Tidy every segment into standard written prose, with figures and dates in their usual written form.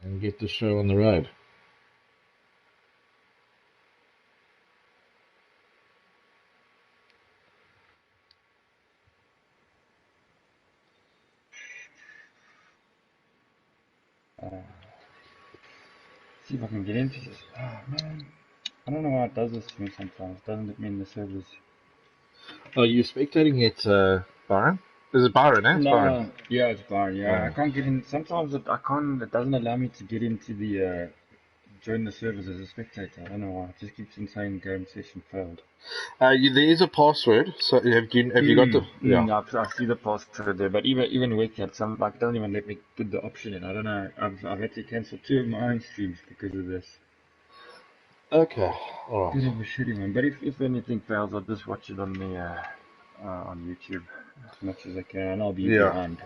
and get the show on the road. See if I can get into this. Oh man, I don't know why it does this to me sometimes. It doesn't let me in the servers. Oh, you're spectating it, Byron? Is it Byron, eh? It's Byron. No, yeah, it's fine. Yeah, I Oh. can't get in. Sometimes I can't. It doesn't allow me to get into the join the servers as a spectator. I don't know why. It just keeps on saying game session failed. There is a password. So have you got the? Yeah. I see the password there, but even with that, some like it doesn't even let me put the option in. I don't know. I've had to cancel 2 of my own streams because of this. Okay. All Bit right. of a shitty one. But if anything fails, I'll just watch it on the on YouTube as much as I can, and I'll be Yeah. behind.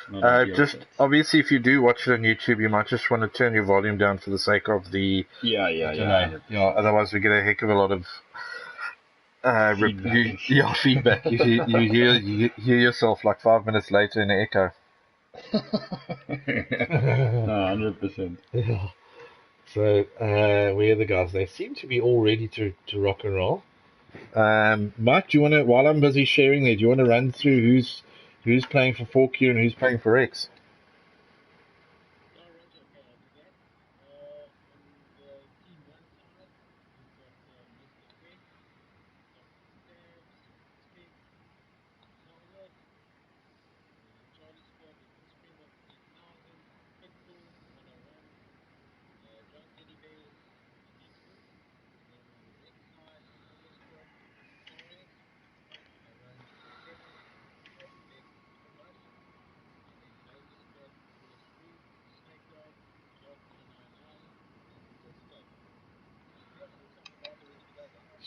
Not ideal, Just but obviously, if you do watch it on YouTube, you might just want to turn your volume down for the sake of the yeah, delay. 100%. Yeah. Otherwise, we get a heck of a lot of Feedback and shit. yeah, feedback. You hear yourself like 5 minutes later in an echo. No, 100%. Yeah. So where are the guys? They seem to be all ready to rock and roll. Mike, do you want to? While I'm busy sharing there, do you want to run through who's playing for 4Q and who's playing for X?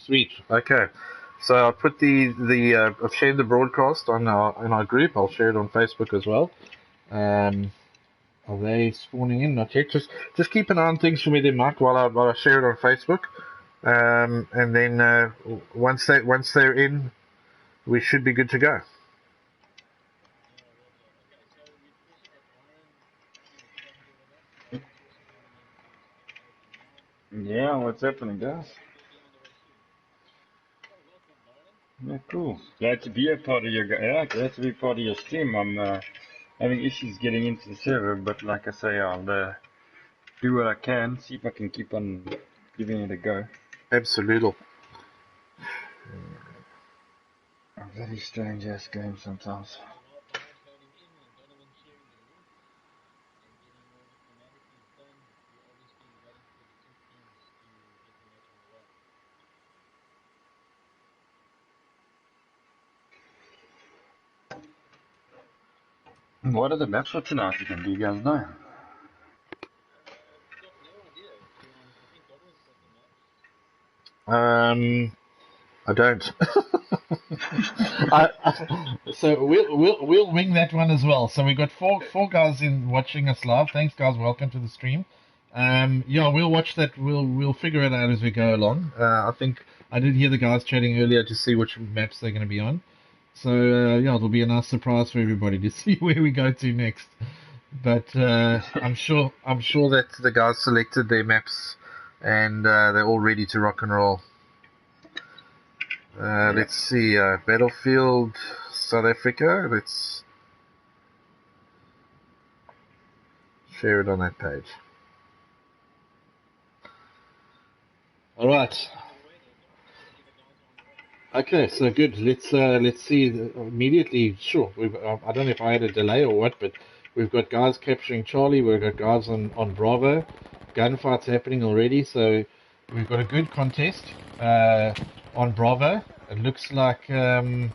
Sweet. Okay. So I'll put I've shared the broadcast on our group. I'll share it on Facebook as well. Are they spawning in? Not yet. Just keep an eye on things for me there, Mike, while I share it on Facebook. And then once they're in, we should be good to go. Yeah, what's happening, guys? Yeah, cool. Glad to be a part of glad to be part of your stream. I'm having issues getting into the server, but like I say, I'll do what I can. See if I can keep on giving it a go. Absolutely. A very strange ass game sometimes. What are the maps for tonight? Do you guys know? I don't. So we'll wing that one as well. So we got four guys in watching us live. Thanks, guys. Welcome to the stream. Yeah, we'll watch that. We'll figure it out as we go along. I think I did hear the guys chatting earlier to see which maps they're going to be on. So yeah, it'll be a nice surprise for everybody to see where we go to next. But I'm sure that the guys selected their maps and they're all ready to rock and roll. Let's see, Battlefield South Africa. Let's share it on that page. All right. Okay, so good. Let's see immediately. Sure, I don't know if I had a delay or what, but we've got guys capturing Charlie. We've got guys on Bravo. Gunfights happening already, so we've got a good contest on Bravo. It looks like the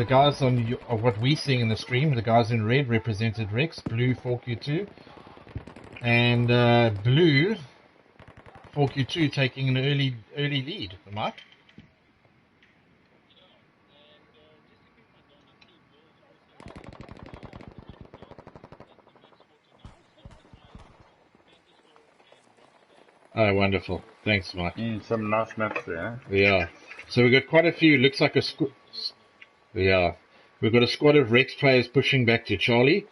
guys on what we're seeing in the stream, the guys in red represented Rex, blue 4Q2, and blue 4Q2 taking an early lead. Mike? Oh, wonderful. Thanks, Mike. Some nice maps there. Yeah. So we've got quite a few. Looks like yeah. We've got a squad of Rex players pushing back to Charlie.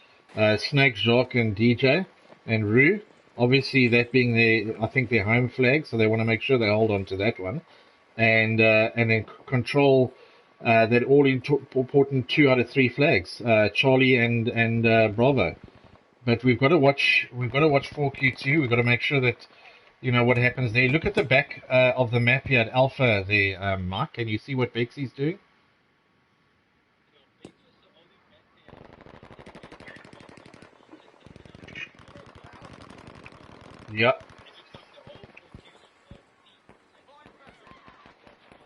Snake, Jacques, and DJ, and Rue. Obviously, that being I think their home flag, so they want to make sure they hold on to that one, and then control that all important 2 out of 3 flags, Charlie and Bravo. But we've got to watch 4Q2. We've got to make sure that what happens there. Look at the back of the map here at Alpha there, Mike. Can you see what Bexy's doing? Yep.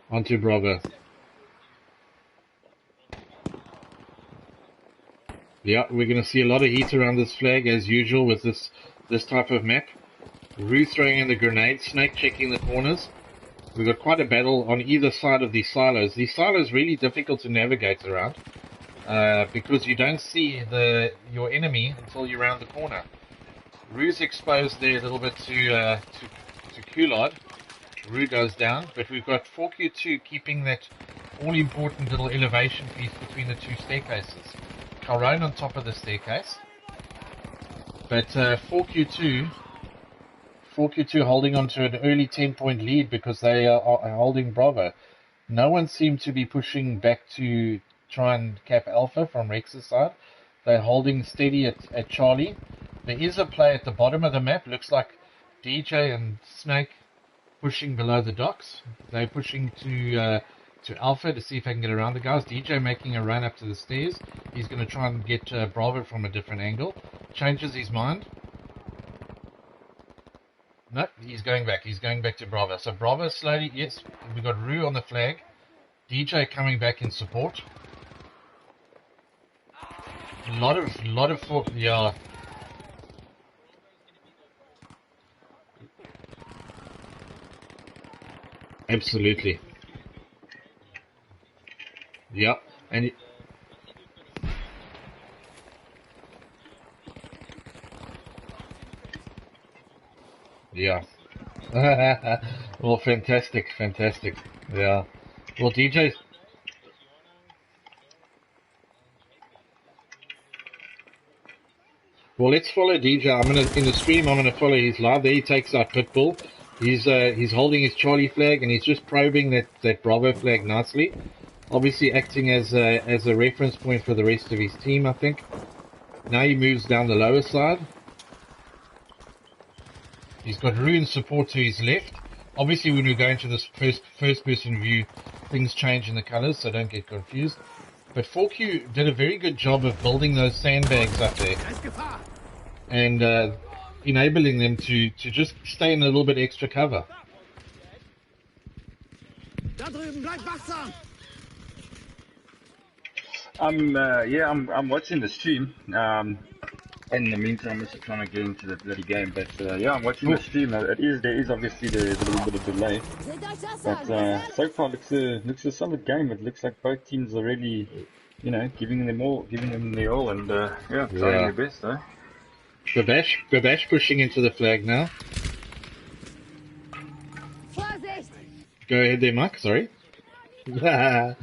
Onto Bravo. Yeah, we're going to see a lot of heat around this flag as usual with this type of map. Rue throwing in the grenade, Snake checking the corners. We've got quite a battle on either side of these silos. These silos really difficult to navigate around because you don't see your enemy until you're around the corner. Rue's exposed there a little bit to Coulard. Rue goes down, but we've got 4Q2 keeping that all-important little elevation piece between the 2 staircases. Calrone on top of the staircase, but 4Q2 holding on to an early 10-point lead because they are holding Bravo. No one seemed to be pushing back to try and cap Alpha from Rex's side. They're holding steady at Charlie. There is a play at the bottom of the map. Looks like DJ and Snake pushing below the docks. They're pushing to Alpha to see if they can get around the guys. DJ making a run up to the stairs. He's going to try and get Bravo from a different angle. Changes his mind. No, he's going back. He's going back to Bravo. So Bravo slowly, yes, we've got Rue on the flag. DJ coming back in support. A lot of yeah. Absolutely. Yeah, and yeah. Well, fantastic. Yeah. Well, DJ. Well, let's follow DJ. In the stream. I'm gonna follow his live. There he takes out Pitbull. He's holding his Charlie flag and he's just probing that Bravo flag nicely. Obviously acting as a reference point for the rest of his team, I think. Now he moves down the lower side. He's got Rue in support to his left. Obviously, when we go into this first-person view, things change in the colors, so don't get confused. But 4Q did a very good job of building those sandbags up there and enabling them to just stay in a little bit extra cover. I'm watching the stream. In the meantime, I'm just trying to get into the bloody game. But yeah, I'm watching the stream. There is obviously the little bit of delay. But so far looks a solid game. It looks like both teams are really, giving them their all, and trying their best, though. Babash pushing into the flag now. Go ahead there, Mike. Sorry. Yeah.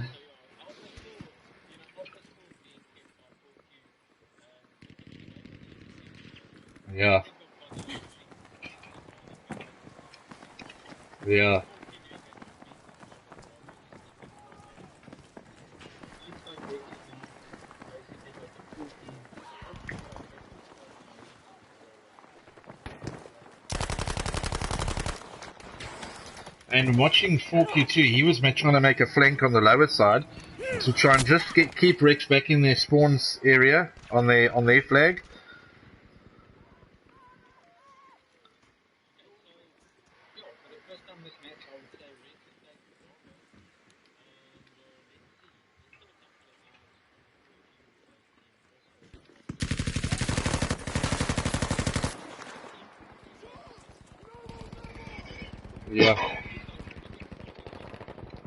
And watching 4Q2, he was trying to make a flank on the lower side to try and just keep Rex back in their spawns area on their flag.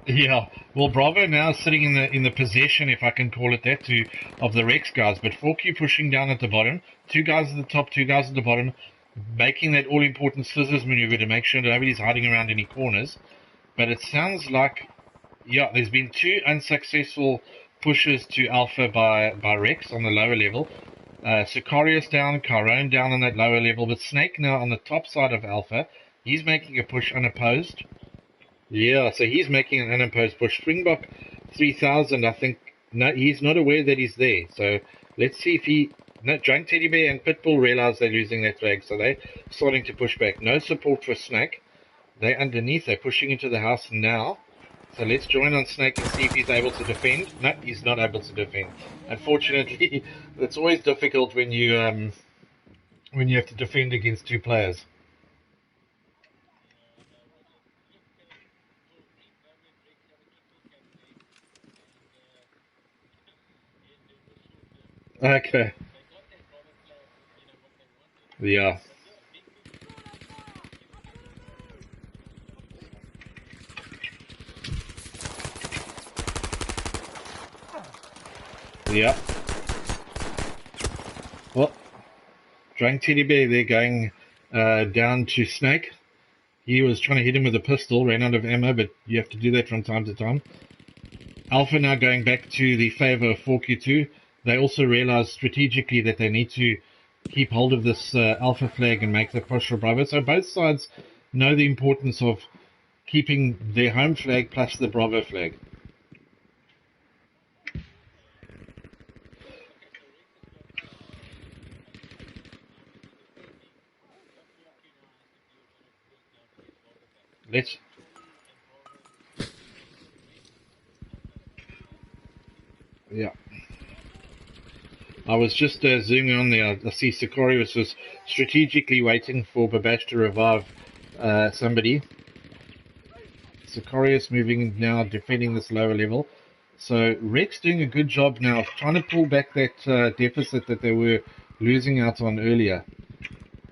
Yeah. Well, Bravo now is sitting in the possession, if I can call it that, of the Rex guys. But 4Q pushing down at the bottom, 2 guys at the top, 2 guys at the bottom, making that all important scissors maneuver to make sure that nobody's hiding around any corners. But it sounds like, there's been 2 unsuccessful pushes to Alpha by Rex on the lower level. Sicarius down, Chiron down on that lower level, but Snake now on the top side of Alpha. He's making a push unopposed. Yeah, so he's making an unopposed push. Springbok 3000, I think, no, he's not aware that he's there. So let's see if he... No, Drunk Teddy Bear and Pitbull realize they're losing their flag, so they're starting to push back. No support for Snake. They're underneath, they're pushing into the house now. So let's join on Snake and see if he's able to defend. No, he's not able to defend. Unfortunately, it's always difficult when you have to defend against two players. Okay. Yeah. Yeah. Well, Drunk Teddy Bear, they're going down to Snake. He was trying to hit him with a pistol, ran out of ammo, but you have to do that from time to time. Alpha now going back to the favor of 4Q2. They also realize strategically that they need to keep hold of this Alpha flag and make the push for Bravo. So both sides know the importance of keeping their home flag plus the Bravo flag. Let's... Yeah. I was just zooming on there. I see Sicarius was strategically waiting for Babash to revive somebody. Sicarius moving now, defending this lower level. So Rex doing a good job now of trying to pull back that deficit that they were losing out on earlier.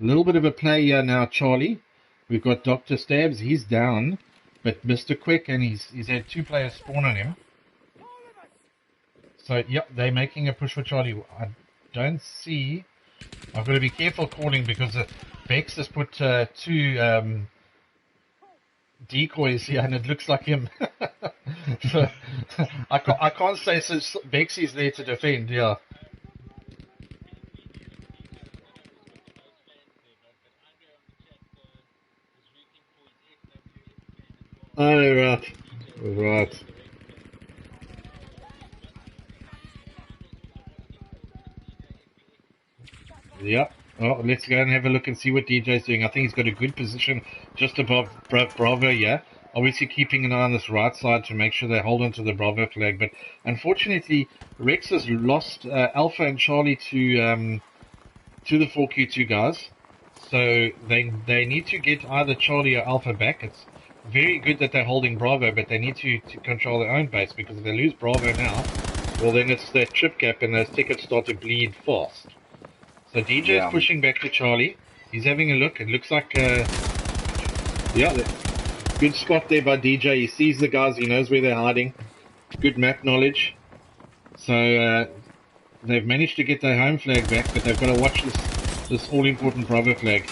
A little bit of a play here now, Charlie. We've got Dr. Stabs, he's down, but Mr. Quick, and he's had two players spawn on him. So, yep, they're making a push for Charlie. I don't see... I've got to be careful calling because Bex has put two decoys here and it looks like him. So, I can't say since Bex is there to defend, yeah. Oh, right. Right. Yep. Oh, let's go and have a look and see what DJ's doing. I think he's got a good position just above Bravo, yeah. Obviously keeping an eye on this right side to make sure they hold on to the Bravo flag. But unfortunately, Rex has lost Alpha and Charlie to the 4Q2 guys. So they need to get either Charlie or Alpha back. It's very good that they're holding Bravo, but they need to control their own base, because if they lose Bravo now, well then it's that chip gap and those tickets start to bleed fast. So DJ is pushing back to Charlie. He's having a look. It looks like, yeah, good spot there by DJ. He sees the guys. He knows where they're hiding. Good map knowledge. So they've managed to get their home flag back, but they've got to watch this all-important Bravo flag.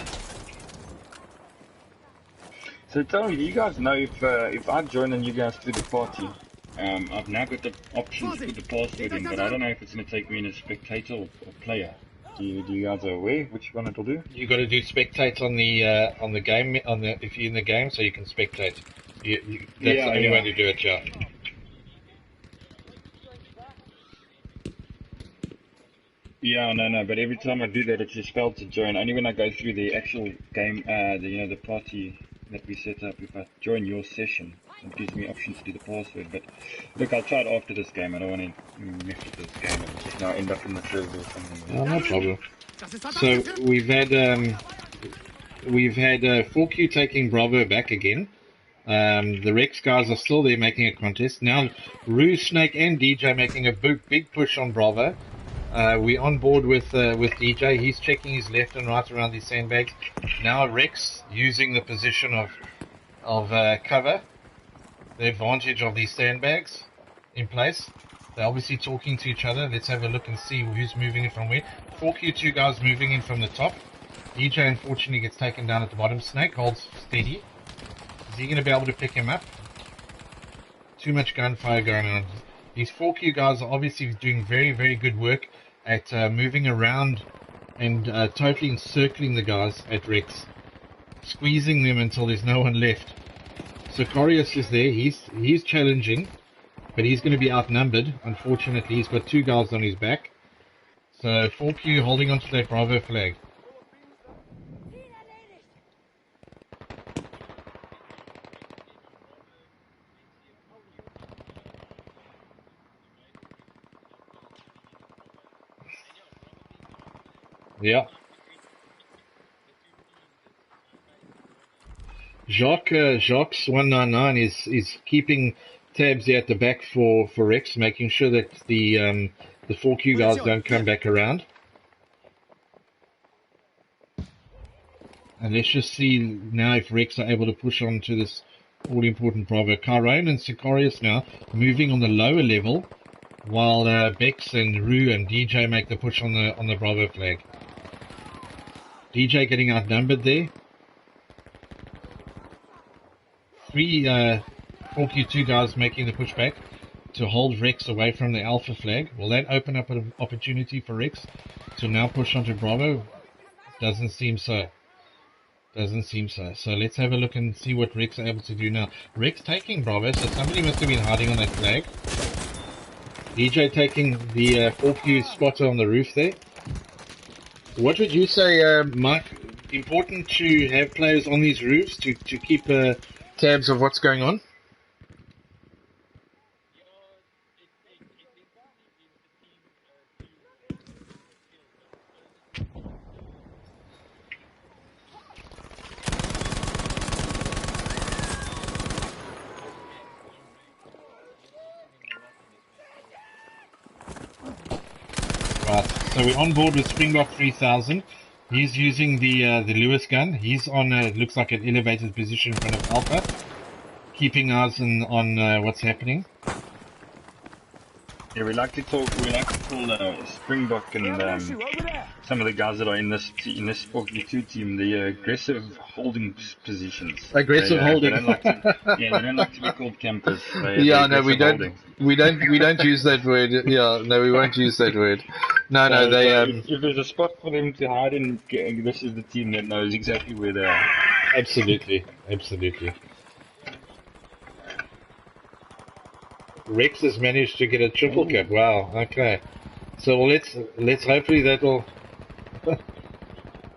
So tell me, do you guys know if I join and you guys do the party? I've now got the option to put the password in, but I don't know if it's going to take me in as spectator or player. Do you guys are aware which one it'll do? You got to do spectate on the game if you're in the game, so you can spectate. That's the only way to do it, yeah. Yeah, no, but every time I do that, it's just spelled to join. Only when I go through the actual game, the party that we set up, if I join your session, it gives me options to do the password. But look, I'll try it after this game. I don't want to mess with this game and just now end up in the server or something. Oh, no problem. So we've had 4Q taking Bravo back again. The Rex guys are still there making a contest. Now Roo, Snake and DJ making a big push on Bravo. We're on board with DJ. He's checking his left and right around these sandbags. Now Rex using the position of cover, the advantage of these sandbags in place. They're obviously talking to each other. Let's have a look and see who's moving in from where. 4Q2 guys moving in from the top. DJ unfortunately gets taken down at the bottom. Snake holds steady. Is he going to be able to pick him up? Too much gunfire going on. These 4Q guys are obviously doing very, very good work at moving around and totally encircling the guys at Rex, squeezing them until there's no one left. Sicarius is there. He's challenging, but he's going to be outnumbered. Unfortunately, he's got 2 guys on his back. So 4Q holding onto that Bravo flag. Yeah. Jacques 199 is keeping tabs there at the back for Rex, making sure that the 4Q guys don't come back around. And let's just see now if Rex are able to push on to this all-important Bravo. Caron and Sicarius now moving on the lower level, while Bex and Rue and DJ make the push on the Bravo flag. DJ getting outnumbered there. 3 4Q2 guys making the pushback to hold Rex away from the Alpha flag. Will that open up an opportunity for Rex to now push onto Bravo? Doesn't seem so. Doesn't seem so. So let's have a look and see what Rex are able to do now. Rex taking Bravo, so somebody must have been hiding on that flag. DJ taking the 4Q spotter on the roof there. What would you say, Mike? Important to have players on these roofs to keep tabs of what's going on? Right, so we're on board with Springbok 3000. He's using the Lewis gun. He's on looks like an elevated position in front of Alpha, keeping eyes on what's happening. Yeah, we like to call Springbok and some of the guys that are in this 4Q2 team the aggressive holding positions. Aggressive holding. They don't like to, they don't like to be called campers. Yeah, no, we don't use that word. Yeah, no, we won't use that word. No, so, they. If there's a spot for them to hide in, this is the team that knows exactly where they are. Absolutely. Rex has managed to get a triple cap. Wow. Okay. So let's hopefully that'll.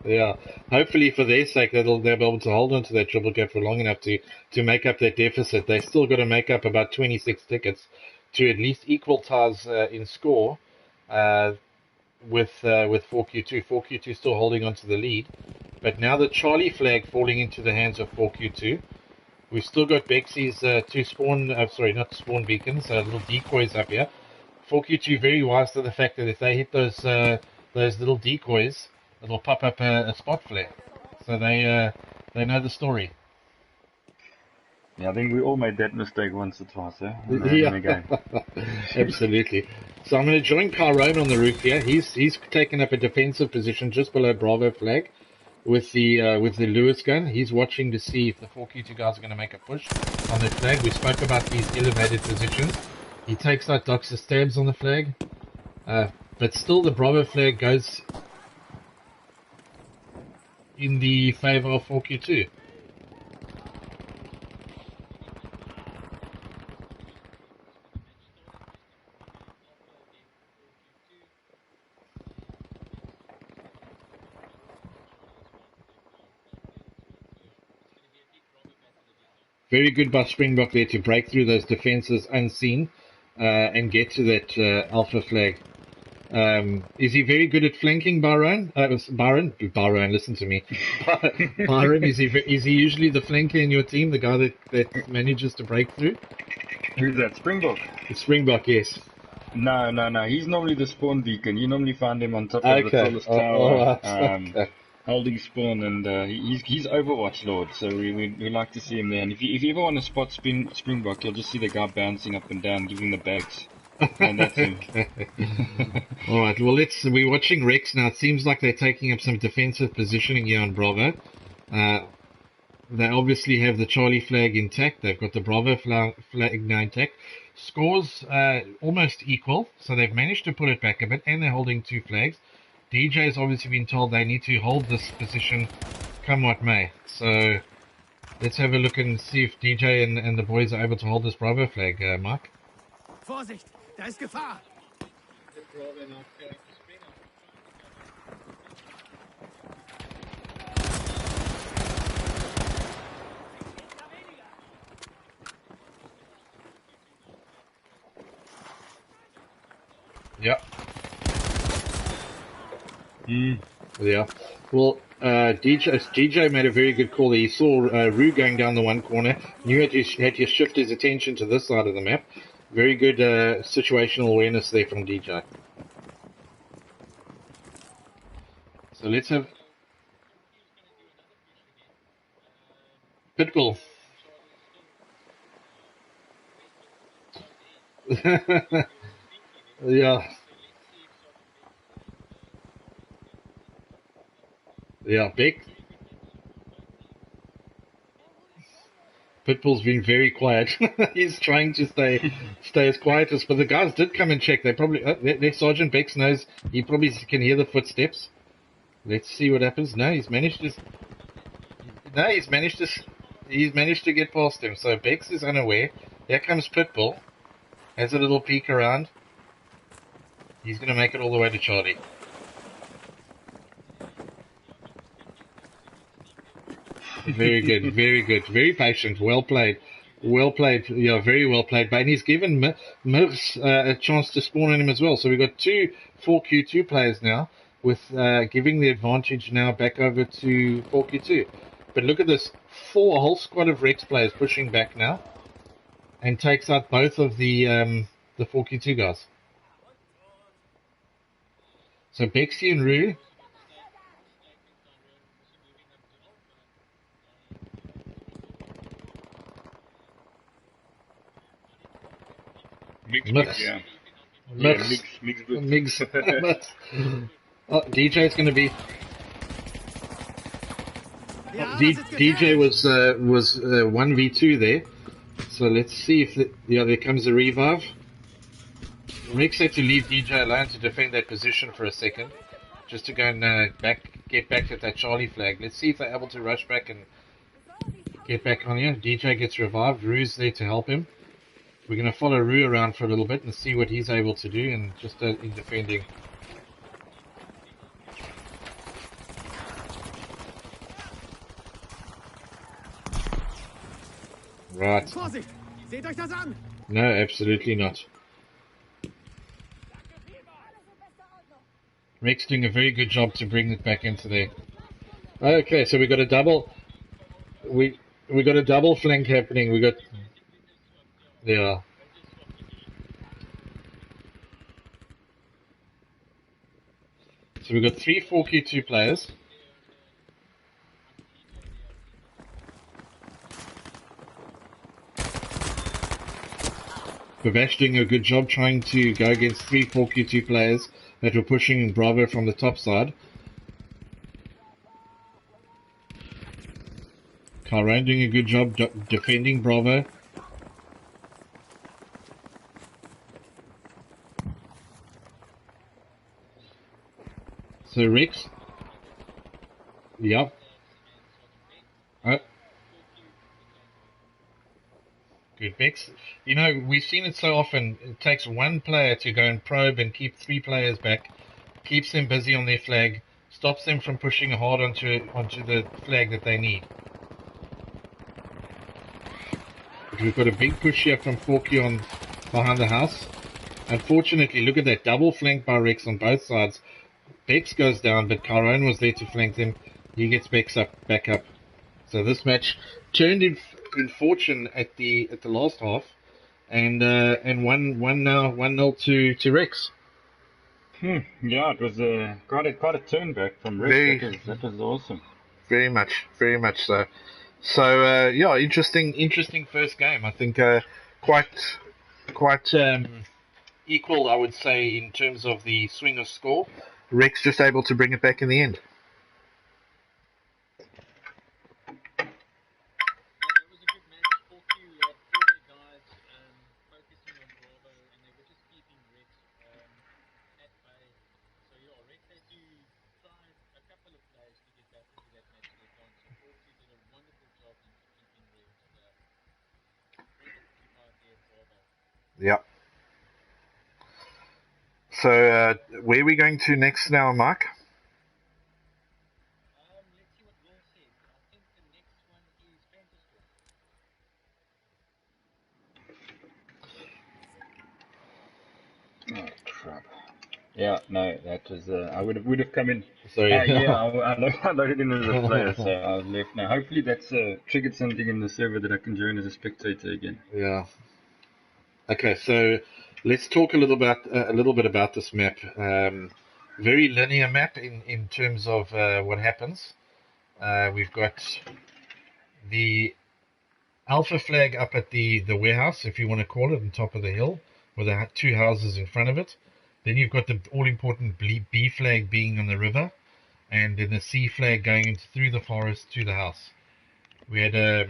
Yeah. Hopefully for their sake they'll be able to hold on to that triple cap for long enough to make up that deficit. They still got to make up about 26 tickets to at least equal ties in score with 4Q2. 4Q2 still holding on to the lead, but now the Charlie flag falling into the hands of 4Q2. We've still got Bexy's 2 spawn, not spawn beacons, little decoys up here. 4Q2 very wise to the fact that if they hit those little decoys, it'll pop up a spot flare. So they know the story. Yeah, I think we all made that mistake once or twice, Yeah, in game. Absolutely. So I'm going to join Caron on the roof here. He's taken up a defensive position just below Bravo flag. With the Lewis gun, he's watching to see if the 4Q2 guys are going to make a push on the flag. We spoke about these elevated positions. He takes out Dox's stabs on the flag, but still the Bravo flag goes in the favor of 4Q2. Very good by Springbok there to break through those defenses unseen and get to that Alpha flag. Is he very good at flanking, Byron? Byron, listen to me. Byron, is he usually the flanker in your team, the guy that manages to break through? Who's that? Springbok? It's Springbok, yes. No. He's normally the spawn beacon. You normally find him on top of the tallest tower. Okay. Holding spawn, and he's Overwatch Lord, so we like to see him there. And if you ever want to spot Springbok, you'll just see the guy bouncing up and down, giving the bags. And that's him. Alright, well we're watching Rex now. It seems like they're taking up some defensive positioning here on Bravo. They obviously have the Charlie flag intact. They've got the Bravo flag now intact. Scores almost equal, so they've managed to pull it back a bit, and they're holding 2 flags. DJ's obviously been told they need to hold this position come what may. So let's have a look and see if DJ and the boys are able to hold this Bravo flag, Mike. Vorsicht, da ist Gefahr. Yeah. Yeah. Well, DJ made a very good call there. He saw Rue going down the one corner, knew had to shift his attention to this side of the map. Very good situational awareness there from DJ. So let's have Pitbull. Yeah. Yeah, Beck. Pitbull's been very quiet. He's trying to stay as quiet as. But the guys did come and check. They probably Sergeant Bex knows. He probably can hear the footsteps. Let's see what happens. No, he's managed to. No, he's managed to get past him. So Bex is unaware. Here comes Pitbull. Has a little peek around. He's going to make it all the way to Charlie. Very good, very good, very patient, well played, yeah, very well played. But he's given Mirks a chance to spawn on him as well. So we've got 2 4Q2 players now, with giving the advantage now back over to 4Q2. But look at this, a whole squad of Rex players pushing back now, and takes out both of the 4Q2 guys. So Bexy and Rue. Mix. Yeah. Mix. Oh, DJ's going to be. DJ was 1v2 there. So let's see if there comes a revive. Rex had to leave DJ alone to defend that position for a second, just to go and get back at that Charlie flag. Let's see if they're able to rush back and get back on here. DJ gets revived. Rue's there to help him. We're going to follow Rue around for a little bit and see what he's able to do, and just in defending. Right. Vorsicht, seht euch das an. No, absolutely not. Rex doing a very good job to bring it back into there. Okay, so we got a double. We got a double flank happening. We got. Yeah. So we've got 3 4Q2 players. Babash doing a good job trying to go against 3 4Q2 players that were pushing Bravo from the top side. Carone doing a good job defending Bravo. So Rex. Yep. Good, Bex. You know, we've seen it so often. It takes one player to go and probe and keep 3 players back, keeps them busy on their flag, stops them from pushing hard onto the flag that they need. But we've got a big push here from 4Q on behind the house. Unfortunately, look at that double flank by Rex on both sides. Bex goes down, but Carone was there to flank them. He gets Bex back up. So this match turned in fortune at the last half, and 1-0 to Rex. Yeah, it was quite a turn back from Rex. That was awesome. Very much so. So yeah, interesting first game. I think quite equal, I would say, in terms of the swing of score. Rex just able to bring it back in the end. Yeah. So, where are we going to next now, Mike? Let's see what Will says. I think the next one is Fantasy. Oh crap. Yeah, no, that was. I would have come in. Sorry. Yeah, I loaded in as a player, so I left now. Hopefully that's triggered something in the server that I can join as a spectator again. Yeah. Okay, so let's talk a little bit about this map. Very linear map in terms of what happens. We've got the Alpha flag up at the warehouse, if you want to call it, on top of the hill, with the two houses in front of it. Then you've got the all-important B flag being on the river, and then the C flag going through the forest to the house. We had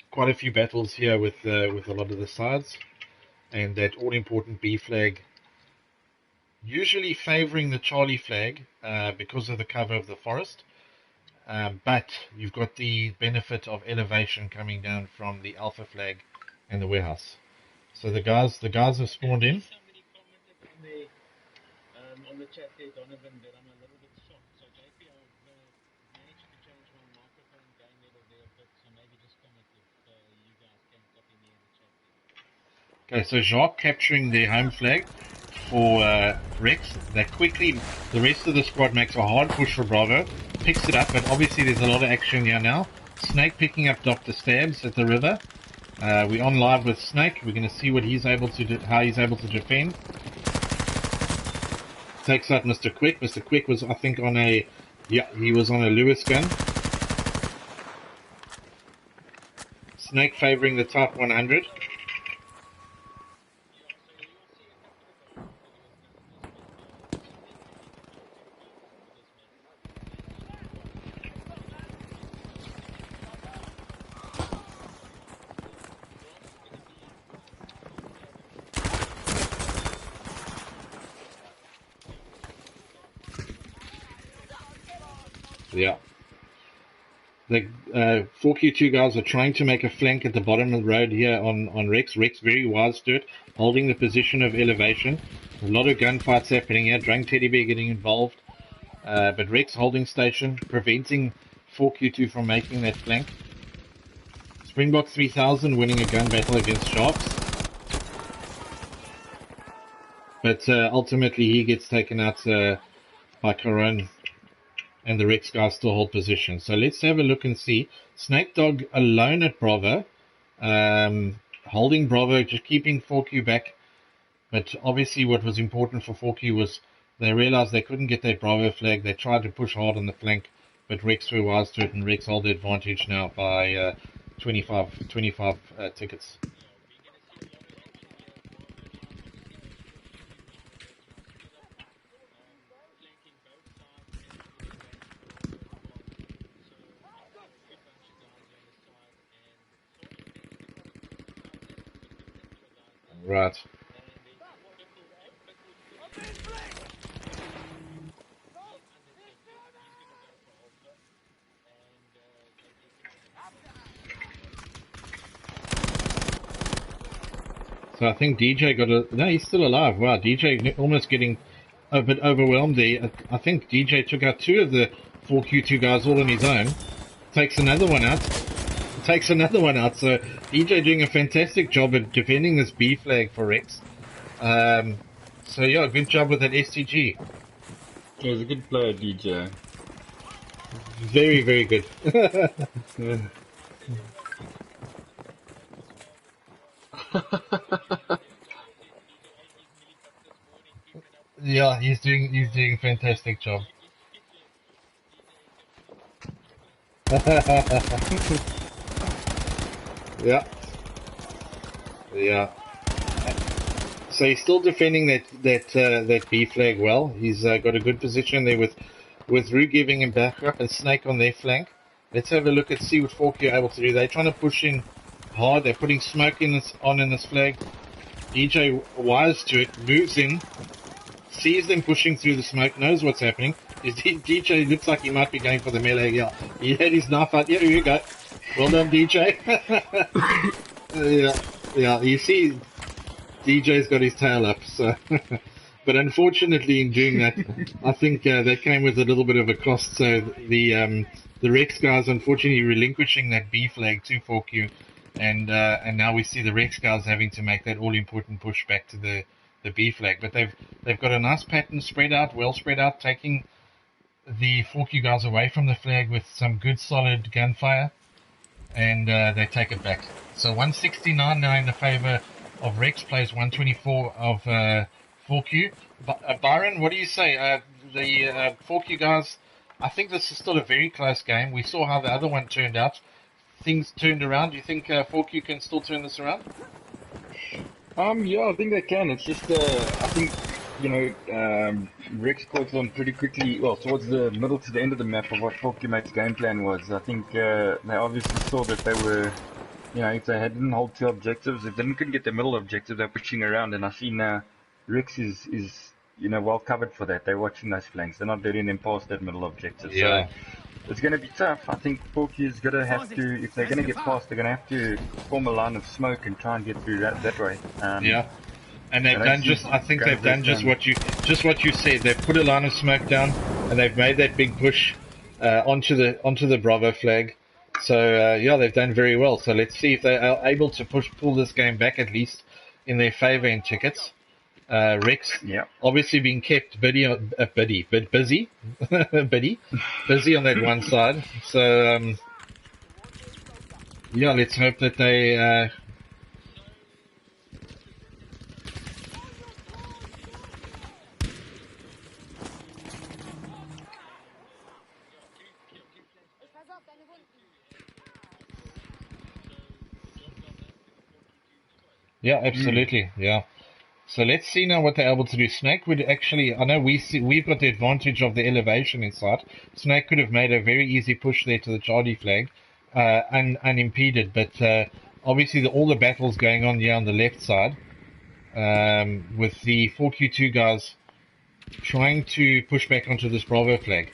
quite a few battles here with a lot of the sides, and that all-important B flag usually favoring the Charlie flag because of the cover of the forest. But you've got the benefit of elevation coming down from the Alpha flag and the warehouse. So the guys have spawned in. Somebody commented on the chat there, Donovan, that I'm a little bit shocked. So JP, I've managed to change my microphone gain level there a bit, so maybe just comment if you guys can copy me in the chat there. Okay, so Jacques capturing the home flag for Rex. That quickly, the rest of the squad makes a hard push for Bravo, picks it up, but obviously there's a lot of action here now. Snake picking up Dr. Stabs at the river. We're on live with Snake. We're going to see what he's able to do, how he's able to defend. Takes out Mr. Quick. Mr. Quick was, I think, he was on a Lewis gun. Snake favoring the Type 100. Yeah. The 4Q2 guys are trying to make a flank at the bottom of the road here on Rex. Rex very wise to it, holding the position of elevation. A lot of gunfights happening here. Drunk Teddy Bear getting involved. But Rex holding station, preventing 4Q2 from making that flank. Springbok 3000 winning a gun battle against Sharks. But ultimately he gets taken out by Karan. And the Rex guys still hold position. So let's have a look and see. Snake Dog alone at Bravo. Holding Bravo, just keeping 4Q back. But obviously what was important for 4Q was they realized they couldn't get that Bravo flag. They tried to push hard on the flank, but Rex were wise to it, and Rex hold the advantage now by 25 tickets. Right. So I think DJ got a... No, he's still alive. Wow, DJ almost getting a bit overwhelmed there. I think DJ took out two of the 4Q2 guys all on his own. Takes another one out. So DJ doing a fantastic job at defending this B flag for Rex. So yeah, good job with that STG. He was a good player, DJ. Very, very good. Yeah, he's doing a fantastic job. Yeah. So he's still defending that B flag well. He's got a good position there with Rue giving him backup and Snake on their flank. Let's have a look and see what 4Q are able to do. They're trying to push in hard. They're putting smoke in this flag. DJ wise to it, moves in, sees them pushing through the smoke, knows what's happening. DJ looks like he might be going for the melee. Yeah, he had his knife out. Yeah, here you go. Well done, DJ. Yeah. You see, DJ's got his tail up. So, but unfortunately, in doing that, I think that came with a little bit of a cost. So the Rex guys, unfortunately, relinquishing that B flag to 4Q, and now we see the Rex guys having to make that all-important push back to the B flag. But they've got a nice pattern spread out, well spread out, taking the 4Q guys away from the flag with some good solid gunfire, and they take it back. So 169 now in the favor of Rex, plays 124 of 4Q. Byron, what do you say? The 4Q guys, I think this is still a very close game. We saw how the other one turned out. Things turned around. Do you think 4Q can still turn this around? Yeah, I think they can. It's just, I think, Rex caught on pretty quickly, well, towards the middle to the end of the map of what Folkemate's game plan was. I think they obviously saw that they were, if they didn't hold two objectives, if they couldn't get the middle objective, they're pushing around. And I see now Rex is well covered for that. They're watching those flanks. They're not letting them past that middle objective. Yeah. So it's going to be tough. I think Forky is going to have to, if they're going to get past, they're going to have to form a line of smoke and try and get through that way. Yeah. And they've done just, I think they've done just what you said. They've put a line of smoke down, and they've made that big push onto the Bravo flag. So yeah, they've done very well. So let's see if they are able to pull this game back at least in their favour in tickets. Rex, obviously being kept busy on that one side. So yeah, let's hope that they. Yeah, absolutely. Yeah. So let's see now what they're able to do. Snake would actually, I know we've got the advantage of the elevation in sight. Snake could have made a very easy push there to the Charlie flag, unimpeded. But obviously all the battles going on here on the left side, with the 4Q2 guys trying to push back onto this Bravo flag.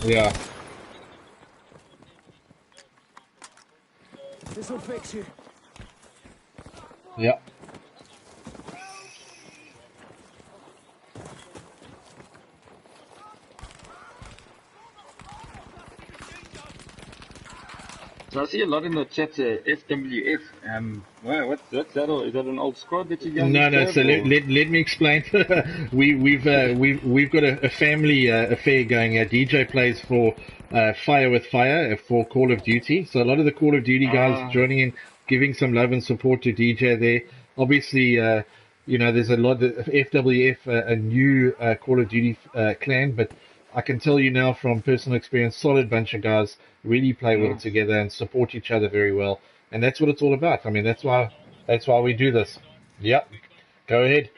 Yeah. This will fix you. Yeah. So I see a lot in the chat, FWF. What's that? Is that an old squad that you guys? No. So let me explain. we've got a family affair going here. DJ plays for Fire with Fire for Call of Duty. So a lot of the Call of Duty guys joining in, giving some love and support to DJ there. Obviously, there's a lot of FWF, a new Call of Duty clan, but I can tell you now from personal experience, solid bunch of guys, really play well together and support each other very well. And that's what it's all about. I mean, that's why we do this. Yep. Go ahead.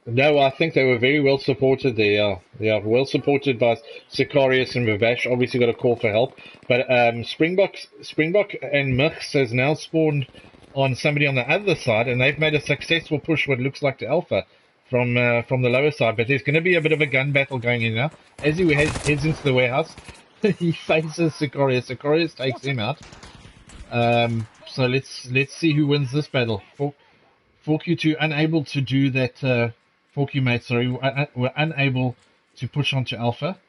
No, I think they were very well supported there. Yeah, well supported by Sicarius and Vivash. Obviously got a call for help. But Springbok and Mix has now spawned on somebody on the other side, and they've made a successful push, what looks like to Alpha, from the lower side. But there's going to be a bit of a gun battle going in now. As he heads into the warehouse, he faces Sicarius. Sicarius takes him out. So let's see who wins this battle. 4Q2 unable to do that. 4Q mates, sorry, were unable to push onto Alpha,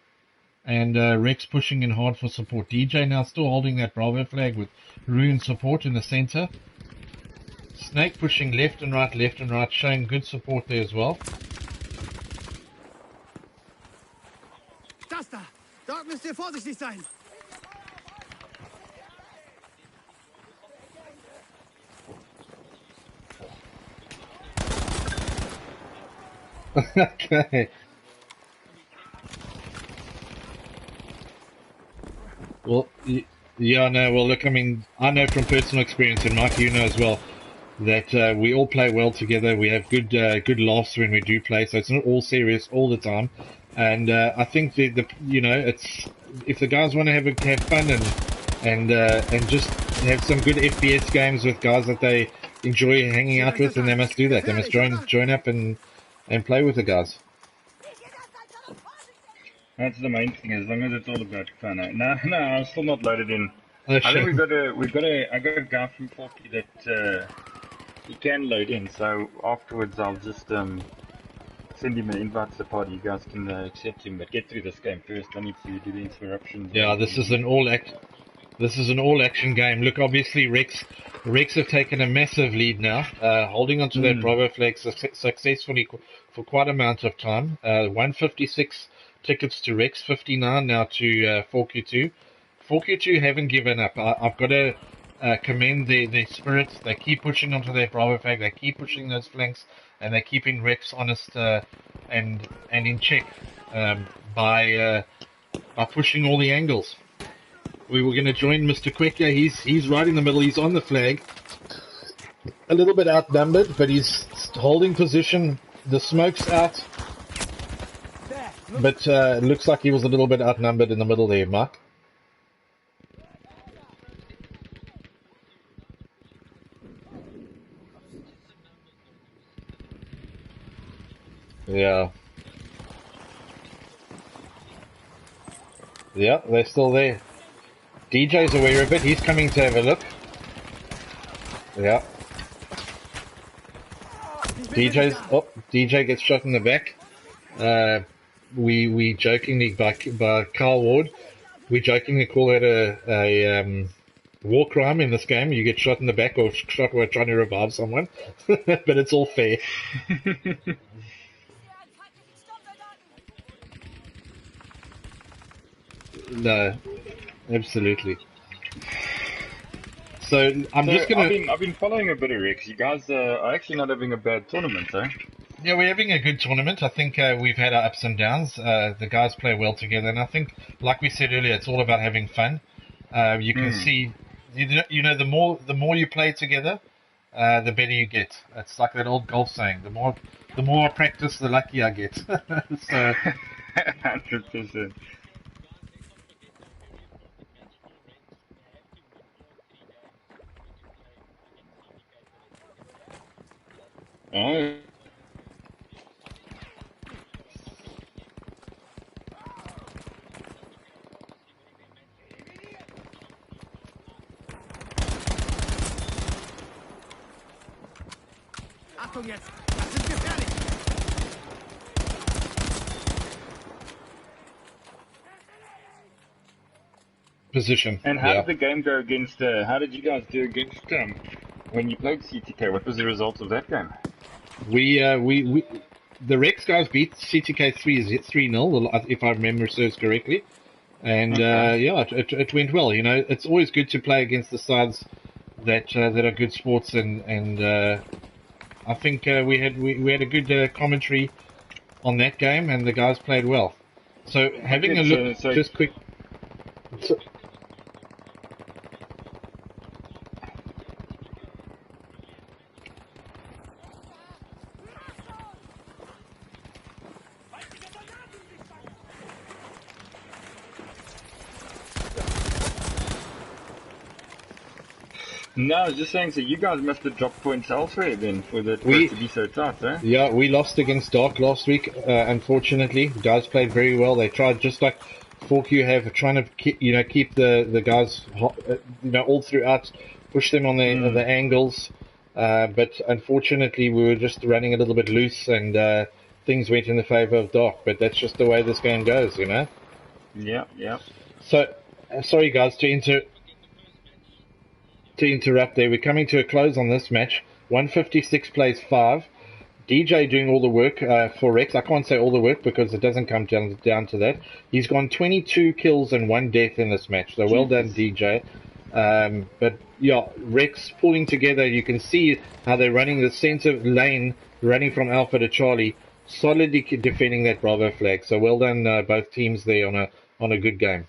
and Rex pushing in hard for support. DJ now still holding that Bravo flag with Rune support in the center. Snake pushing left and right, showing good support there as well. Das da! Dort müsst ihr vorsichtig sein! Okay. Well, yeah, no, well, look, I mean, I know from personal experience, and Mike, you know as well, that we all play well together. We have good laughs when we do play, so it's not all serious all the time. And I think the it's if the guys want to have fun and just have some good FPS games with guys that they enjoy hanging out with, then they must do that. They must join up and play with the guys. That's the main thing, as long as it's all about fun. No, I'm still not loaded in. Oh, I think shame. I got a guy from Forky that he can load in, so afterwards I'll just send him an invite to the party. You guys can accept him, but get through this game first. I need to do the interruptions. Yeah, this is an all action game. Look, obviously Rex have taken a massive lead now, holding onto that Bravo flag successfully for quite a amount of time. 156 tickets to Rex, 59 now to 4Q2. 4Q2 haven't given up. I've got to commend their spirit. They keep pushing onto their Bravo flag. They keep pushing those flanks, and they're keeping Rex honest and in check by pushing all the angles. We were going to join Mr. Quecker. He's right in the middle. He's on the flag. A little bit outnumbered, but he's holding position. The smoke's out. But looks like he was a little bit outnumbered in the middle there, Mark. Yeah. Yeah, they're still there. DJ's aware of it. He's coming to have a look. Yeah. DJ gets shot in the back. We jokingly by Carl Ward. We jokingly call it a war crime in this game. You get shot in the back or shot while trying to revive someone, but it's all fair. No, absolutely. So I've been following a bit of Rex. You guys are actually not having a bad tournament, eh? Yeah, we're having a good tournament. I think we've had our ups and downs. The guys play well together, and I think, like we said earlier, it's all about having fun. You can see, the more you play together, the better you get. It's like that old golf saying: the more I practice, the luckier I get. So, 100%. Oh. Achtung jetzt! Das ist gefährlich! position. And how did the game go against? How did you guys do against when you played CTK? What was the result of that game? The Rex guys beat CTK 3-0, if I remember serves correctly. And it went well. You know, it's always good to play against the sides that are good sports, and I think we had a good commentary on that game, and the guys played well. So having a look, just quick. No, I was just saying, so you guys must have dropped points elsewhere then for the to be so tough, eh? Yeah, we lost against Dark last week, unfortunately. The guys played very well. They tried, just like 4Q have, trying to keep the guys all throughout, push them on the angles. But unfortunately, we were just running a little bit loose, and things went in the favor of Dark. But that's just the way this game goes, you know? Yeah. So, sorry guys, to interrupt there. We're coming to a close on this match. 156 plays 5. DJ doing all the work for Rex. I can't say all the work because it doesn't come down to that. He's gone 22 kills and 1 death in this match. So well done, DJ. But yeah, Rex pulling together. You can see how they're running the center lane, running from Alpha to Charlie, solidly defending that Bravo flag. So well done, both teams there on a good game.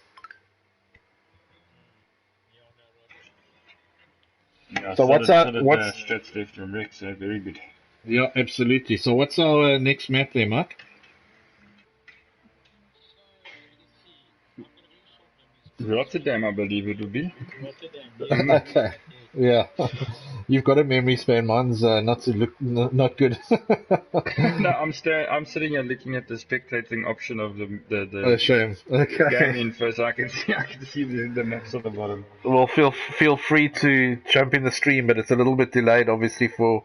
Yeah, So what's solid, stats left from Rex, very good. Yeah, absolutely. So what's our next map there, Mark? Rotterdam, I believe it would be. Rotterdam, yes. Okay. Yeah. You've got a memory span. Mine's not good. No, I'm sitting here looking at the spectating option of Oh, the shame. game Okay. info, so I can see the maps on the bottom. Well, feel free to jump in the stream, but it's a little bit delayed, obviously, for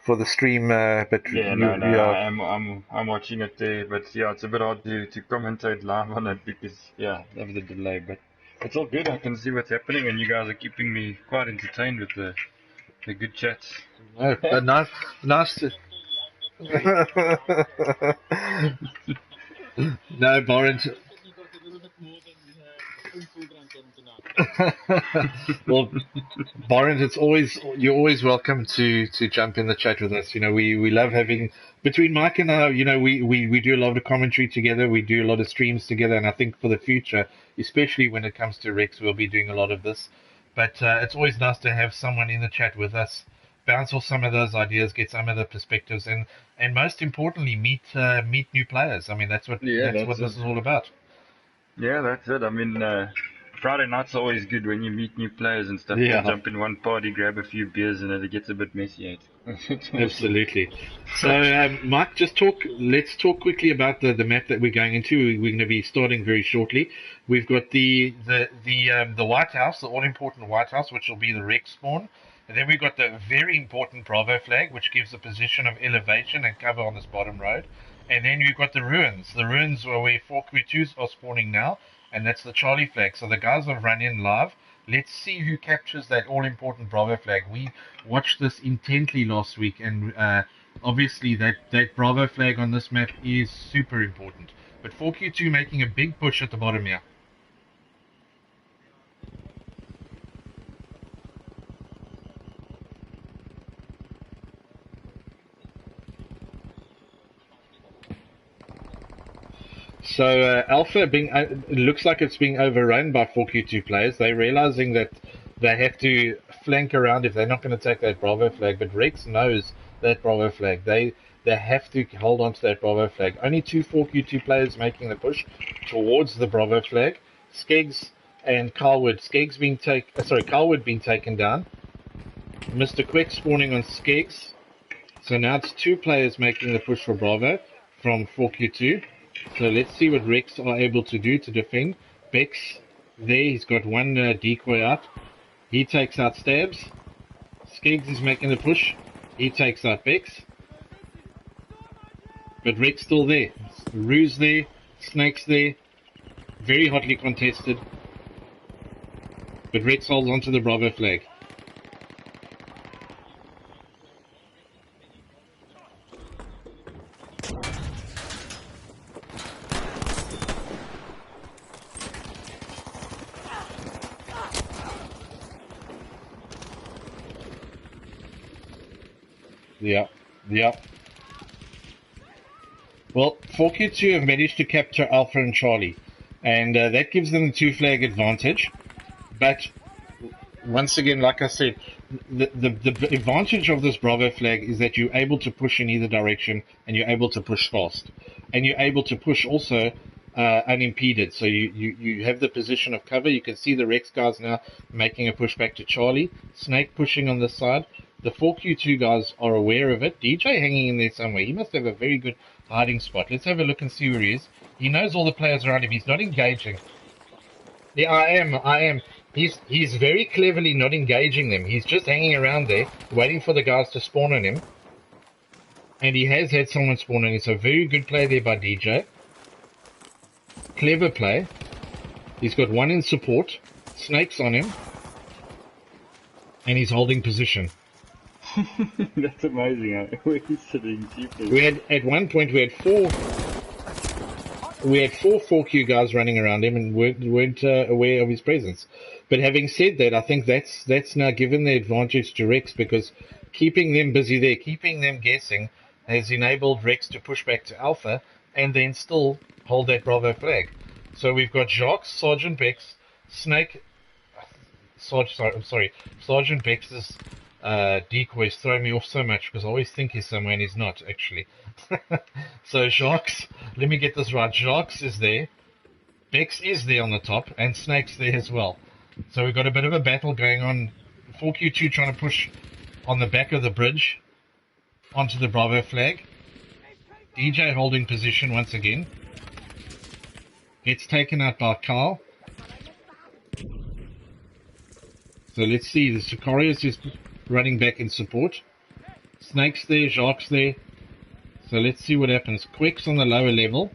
the stream. But Yeah, no, yeah. I'm watching it there, but yeah, it's a bit hard to commentate live on it because yeah, of the delay. But it's all good. I can see what's happening, and you guys are keeping me quite entertained with the good chats. No, nice to. No, Boris. You got a little bit more than a spoonful drunk in tonight. Well, Boris, you're always welcome to jump in the chat with us. You know, we love having between Mike and I. You know, we do a lot of commentary together. We do a lot of streams together, and I think for the future, especially when it comes to Rex, we'll be doing a lot of this. But it's always nice to have someone in the chat with us, bounce off some of those ideas, get some of the perspectives, and most importantly, meet new players. I mean, that's what this is all about. Yeah, that's it. I mean, Friday night's always good when you meet new players and stuff. Yeah. You jump in one party, grab a few beers, and it gets a bit messy. Absolutely. So, Mike, let's talk quickly about the map that we're going into. We're going to be starting very shortly. We've got the White House, the all-important White House, which will be the Rex spawn. And then we've got the very important Bravo flag, which gives a position of elevation and cover on this bottom road. And then you've got the ruins where 4Q2s are spawning now, and that's the Charlie flag. So the guys have run in live. Let's see who captures that all-important Bravo flag. We watched this intently last week, and obviously that Bravo flag on this map is super important. But 4Q2 making a big push at the bottom here. So Alpha looks like it's being overrun by 4Q2 players. They're realizing that they have to flank around if they're not going to take that Bravo flag. But Rex knows that Bravo flag. They have to hold on to that Bravo flag. Only two 4Q2 players making the push towards the Bravo flag. Skeggs and Carlwood. Carlwood being taken down. Mr. Quick spawning on Skeggs. So now it's two players making the push for Bravo from 4Q2. So let's see what Rex are able to do to defend. Bex there, he's got one decoy out. He takes out Stabs. Skeggs is making the push. He takes out Bex. But Rex still there. Ruse there. Snake's there. Very hotly contested. But Rex holds onto the Bravo flag. Yeah. Well, 4Q2 have managed to capture Alpha and Charlie, and that gives them the two flag advantage. But once again, like I said, the advantage of this Bravo flag is that you're able to push in either direction, and you're able to push fast, and you're able to push also unimpeded. So you have the position of cover. You can see the Rex guys now making a push back to Charlie. Snake pushing on this side. The 4Q2 guys are aware of it. DJ hanging in there somewhere. He must have a very good hiding spot. Let's have a look and see where he is. He knows all the players around him. He's not engaging. Yeah, I am. He's very cleverly not engaging them. He's just hanging around there, waiting for the guys to spawn on him. And he has had someone spawn on him. It's a very good play there by DJ. Clever play. He's got one in support. Snake's on him. And he's holding position. That's amazing. Where he's sitting. At one point we had four 4Q guys running around him and weren't aware of his presence. But having said that, I think that's now given the advantage to Rex, because keeping them busy there, keeping them guessing, has enabled Rex to push back to Alpha and then still hold that Bravo flag. So we've got Jacques, Sergeant Bex, Snake, Sergeant Bex's decoys throw me off so much because I always think he's somewhere and he's not actually. So Jacques, let me get this right. Jacques is there, Bex is there on the top, and Snake's there as well. So we've got a bit of a battle going on. 4Q2 trying to push on the back of the bridge onto the Bravo flag. DJ holding position once again. Gets taken out by Carl. So let's see, the Sicarius is running back in support. Snake's there, Jacques there. So let's see what happens. Quick's on the lower level.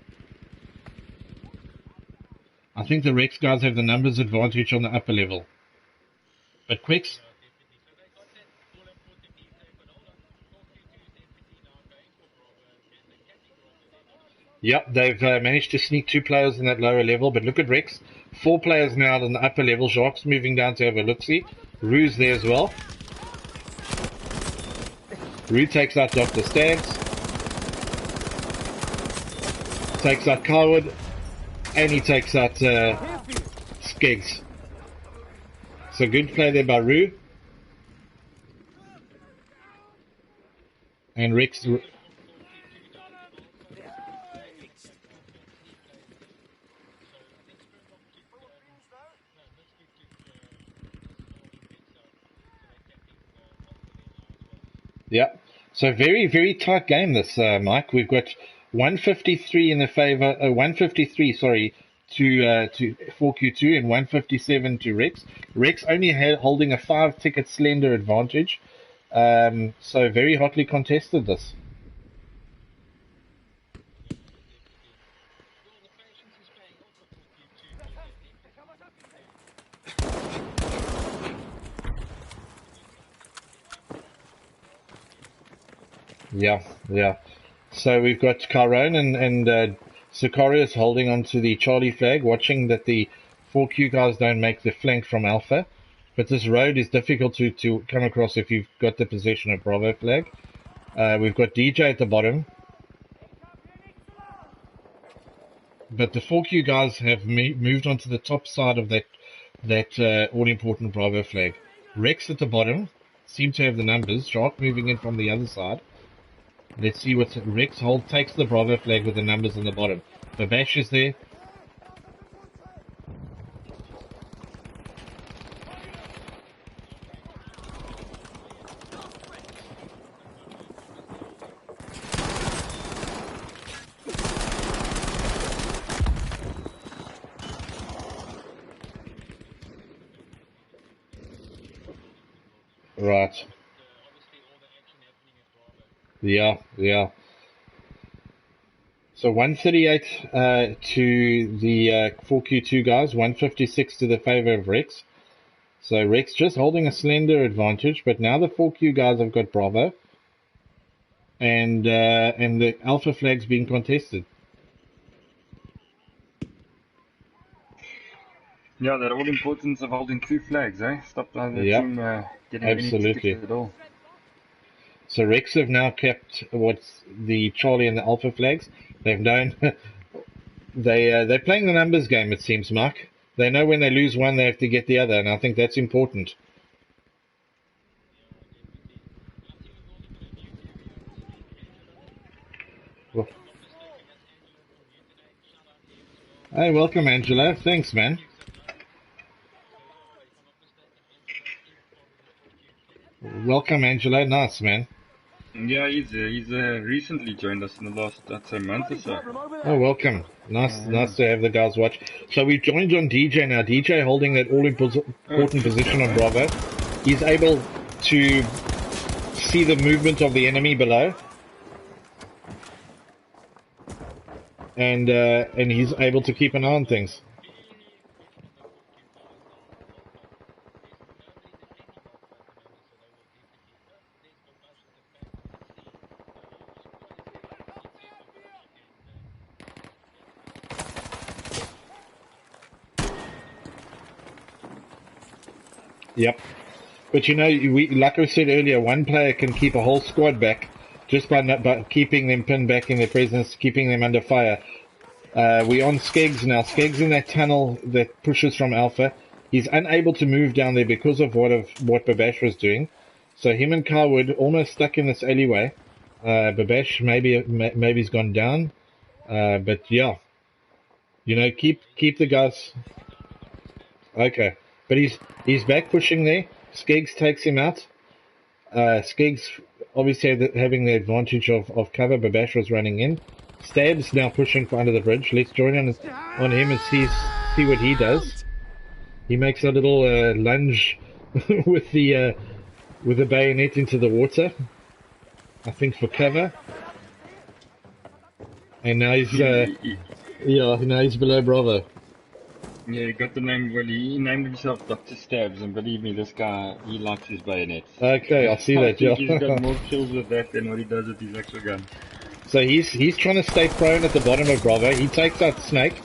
I think the Rex guys have the numbers advantage on the upper level. But Quick's... Yep, they've managed to sneak 2 players in that lower level, but look at Rex. 4 players now on the upper level. Jacques moving down to have a look-see. Rue's there as well. Rue takes out Dr. Staggs. Takes out Carwood. And he takes out Skeggs. So good play there by Rue. And Rex... Yeah, so very, very tight game this, Mike. We've got 153 in the favor, 153, sorry, to 4Q2 and 157 to Rex. Rex only holding a 5-ticket slender advantage, so very hotly contested this. Yeah. So we've got Caron and Sicarius holding onto the Charlie flag, watching that the 4Q guys don't make the flank from Alpha. But this road is difficult to come across if you've got the possession of Bravo flag. We've got DJ at the bottom. But the 4Q guys have moved onto the top side of that all-important Bravo flag. Rex at the bottom seem to have the numbers. Shark moving in from the other side. Let's see what Rex takes the Bravo flag with the numbers on the bottom. Babash is there. Right. Yeah. So 138 to the 4Q2 guys, 156 to the favor of Rex. So Rex just holding a slender advantage, but now the 4Q guys have got Bravo, and the Alpha flag's being contested. Yeah, that all importance of holding 2 flags, eh? Stop the team getting absolutely any tickets at all. So Rex have now kept what's the Charlie and the Alpha flags. They've known they're playing the numbers game, it seems, Mark. They know when they lose one, they have to get the other, and I think that's important. Well, hey, welcome, Angela. Thanks, man. Welcome, Angela. Nice, man. Yeah, he's recently joined us in the last, I'd say, month or so. Oh, welcome. Nice to have the guys watch. So we've joined on DJ now. DJ holding that all-important position on Bravo. He's able to see the movement of the enemy below. And he's able to keep an eye on things. Yep. But you know, like I said earlier, one player can keep a whole squad back just by keeping them pinned back in their presence, keeping them under fire. We're on Skeggs now. Skeggs in that tunnel that pushes from Alpha. He's unable to move down there because of what Babash was doing. So him and Carwood almost stuck in this alleyway. Babash maybe's gone down. But yeah, you know, keep the guys. Okay, but he's back pushing there. Skeggs takes him out. Skeggs obviously having the advantage of cover. Babash was running in. Stab's now pushing for under the bridge. Let's join on him and see what he does. He makes a little lunge with the bayonet into the water. I think for cover. And now he's now he's below Bravo. Yeah, he got the name. Well, he named himself Dr. Stabs, and believe me, this guy, he likes his bayonets. Okay, I see that. Yeah. He's got more kills with that than what he does with his actual gun. So he's trying to stay prone at the bottom of Bravo. He takes out Snake,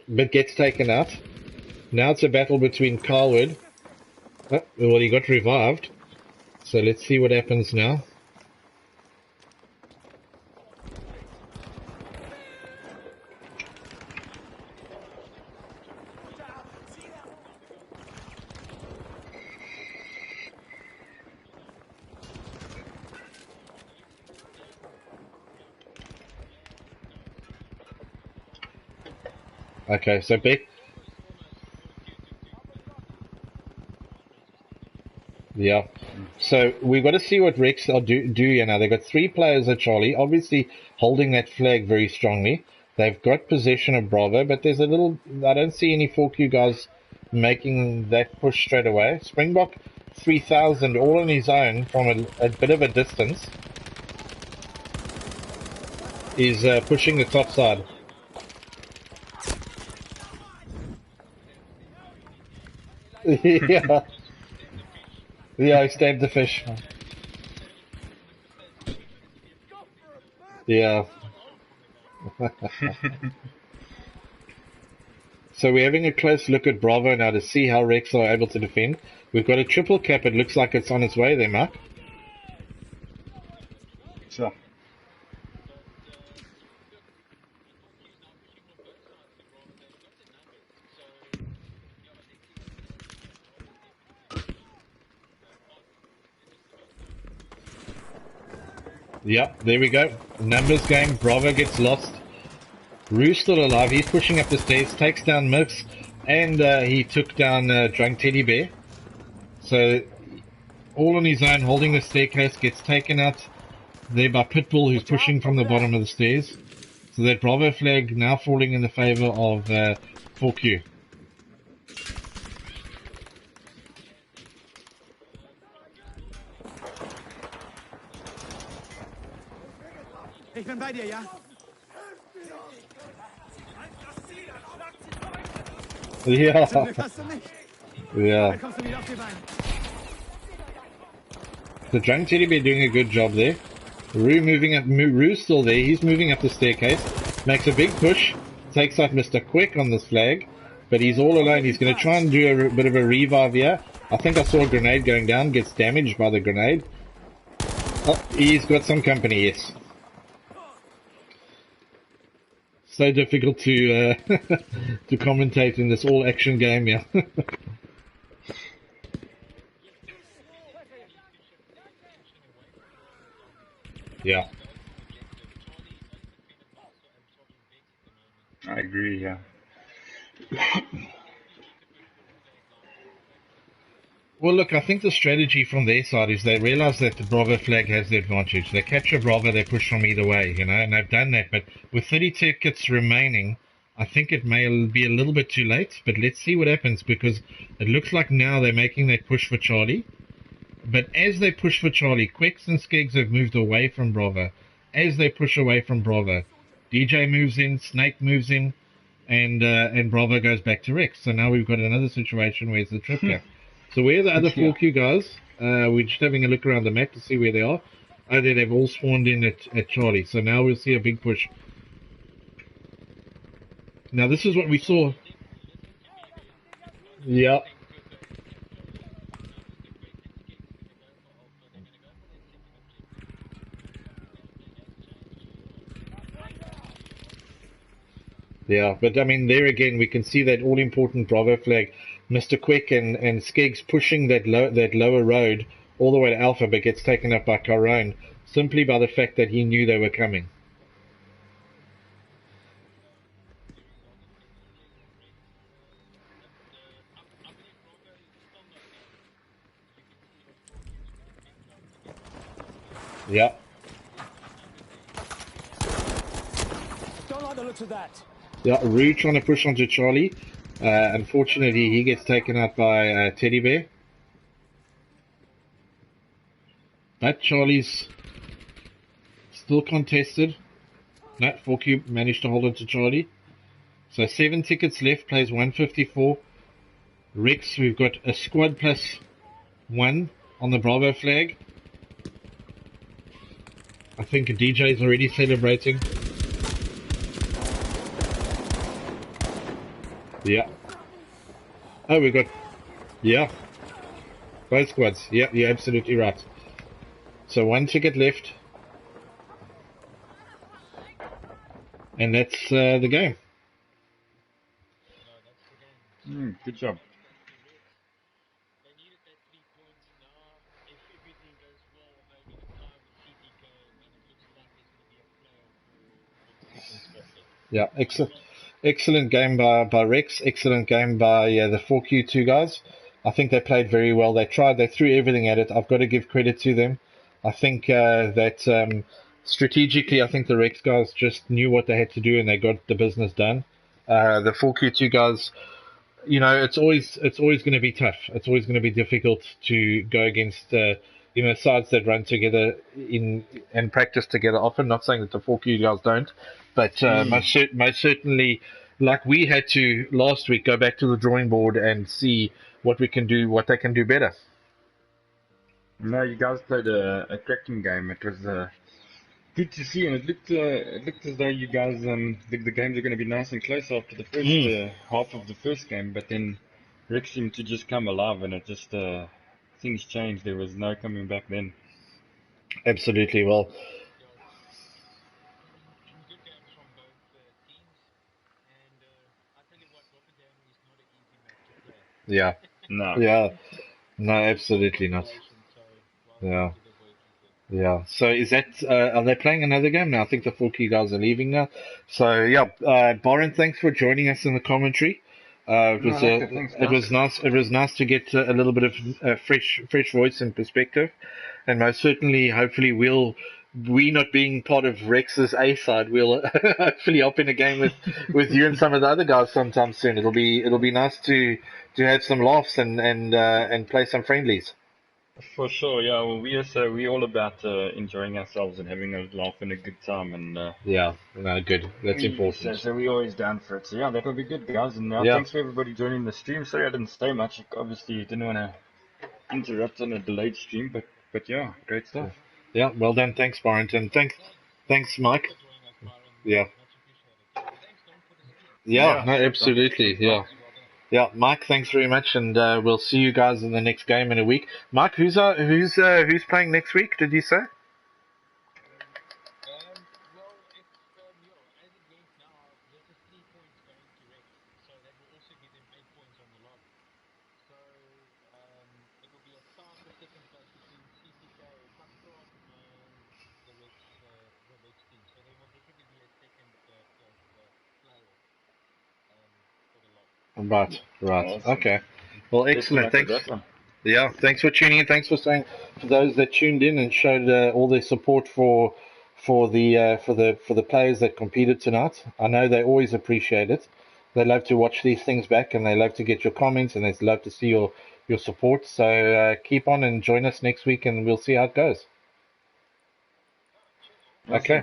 but gets taken out. Now it's a battle between Carwood. Oh, well, he got revived. So let's see what happens now. Okay, so Beck. Yeah. So we've got to see what Rex will do here now. They've got 3 players at Charlie, obviously holding that flag very strongly. They've got possession of Bravo, but there's a little... I don't see any 4Q guys making that push straight away. Springbok 3000 all on his own from a bit of a distance is pushing the top side. Yeah. Yeah, I stabbed the fish. Yeah. So we're having a close look at Bravo now to see how Rex are able to defend. We've got a triple cap. It looks like it's on its way there, Mark. Sure. Yep, there we go. Numbers game. Bravo gets lost. Roo's still alive. He's pushing up the stairs, takes down Mix, and he took down Drunk Teddy Bear. So, all on his own, holding the staircase, gets taken out there by Pitbull, who's pushing from the bottom of the stairs. So that Bravo flag now falling in the favor of 4Q. Ich bin bei dir, ja? Yeah. Zum Glück hast du mich. Yeah. Dann kommst du wieder auf die Beine. The Drunk Teddy Bear doing a good job there. Roo's still there. He's moving up the staircase. Makes a big push. Takes out Mr. Quick on this flag. But he's all alone. He's going to try and do a bit of a revive here. I think I saw a grenade going down. Gets damaged by the grenade. Oh, he's got some company, yes. So difficult to to commentate in this all-action game, yeah. Yeah. I agree, yeah. Well, look, I think the strategy from their side is they realize that the Bravo flag has the advantage. They capture Bravo, they push from either way, you know, and they've done that. But with 30 tickets remaining, I think it may be a little bit too late. But let's see what happens, because it looks like now they're making that push for Charlie. But as they push for Charlie, Quicks and Skeggs have moved away from Bravo. As they push away from Bravo, DJ moves in, Snake moves in, and Bravo goes back to Rex. So now we've got another situation where it's the trip gap. So where are the other 4Q guys? We're just having a look around the map to see where they are. Oh, there, they've all spawned in at Charlie. So now we'll see a big push. Now this is what we saw. Yeah. Yeah, but I mean, there again, we can see that all-important Bravo flag, Mr. Quick and Skeggs pushing that lower road all the way to Alpha, but gets taken up by Carone simply by the fact that he knew they were coming. Yeah. Don't like the looks of that. Yeah, Rue trying to push onto Charlie. Unfortunately, he gets taken out by Teddy Bear. But Charlie's still contested. No, 4Q managed to hold on to Charlie. So 7 tickets left, plays 154. Rex, we've got a squad plus 1 on the Bravo flag. I think a DJ is already celebrating. Yeah. Oh, we got... Yeah. Both squads. Yeah, you're absolutely right. So 1 ticket left. And that's the game. Good job. They needed that 3 points now. If everything goes well, maybe the tie with CTK, and it looks like there's going to be a playoff for the second spot there. Yeah, excellent game by Rex. Excellent game by the 4Q2 guys. I think they played very well. They tried. They threw everything at it. I've got to give credit to them. I think that strategically, I think the Rex guys just knew what they had to do and they got the business done. The 4Q2 guys, you know, it's always going to be tough. It's always going to be difficult to go against sides that run together and practice together often. Not saying that the 4Q guys don't, but most certainly, like we had to last week, go back to the drawing board and see what we can do, what they can do better. No, you guys played a cracking game. It was good to see, and it looked as though you guys the games are going to be nice and close after the first half of the first game. But then Rex seemed to just come alive, and it just things changed. There was no coming back then. Absolutely. Well, Good games from both teams, and I tell you what, Rotterdam is not an easy match to play. yeah, No. yeah, no, absolutely not. So, well Yeah. done to the boys there. Yeah. So is that are they playing another game now? I think the 4Q guys are leaving now. So yeah, Byron, thanks for joining us in the commentary. It was Thanks, it was nice. It was nice to get a little bit of fresh voice and perspective, and most certainly, hopefully, we not being part of Rex's A side, we'll hopefully hop in a game with you and some of the other guys sometime soon. It'll be nice to have some laughs and play some friendlies. For sure, yeah. Well, we're all about enjoying ourselves and having a laugh and a good time, and Yeah, no, good. That's important. So we're always down for it. So yeah, that will be good, guys. And Yeah. thanks for everybody joining the stream. Sorry I didn't stay much. Obviously, didn't want to interrupt on a delayed stream, but yeah, great stuff. Yeah, well done. Thanks, Barrington. Thanks, Mike. Yeah. Much appreciated. Thanks, Don, for the stream. Yeah, no, sure, absolutely. Yeah. Well done. Yeah, Mike, thanks very much, and we'll see you guys in the next game in a week. Mike, who's playing next week? Did you say? Well, it's as it went now, there's just 3 points going to Rex, so that will also give him 8 points on the log. So it will be a tie for second place between CCK, Cutthroat, and the Rex team. So there will definitely be a second place player for the log. Right. Awesome. Okay. Well, excellent. Good luck with Thanks. that one. Yeah, thanks for tuning in. Thanks for saying for those that tuned in and showed all their support for the players that competed tonight. I know they always appreciate it. They love to watch these things back, and they love to get your comments, and they love to see your support. So keep on and join us next week, and we'll see how it goes. Awesome. Okay.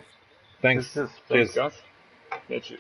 Thanks. Thanks, Cheers. guys. That's it.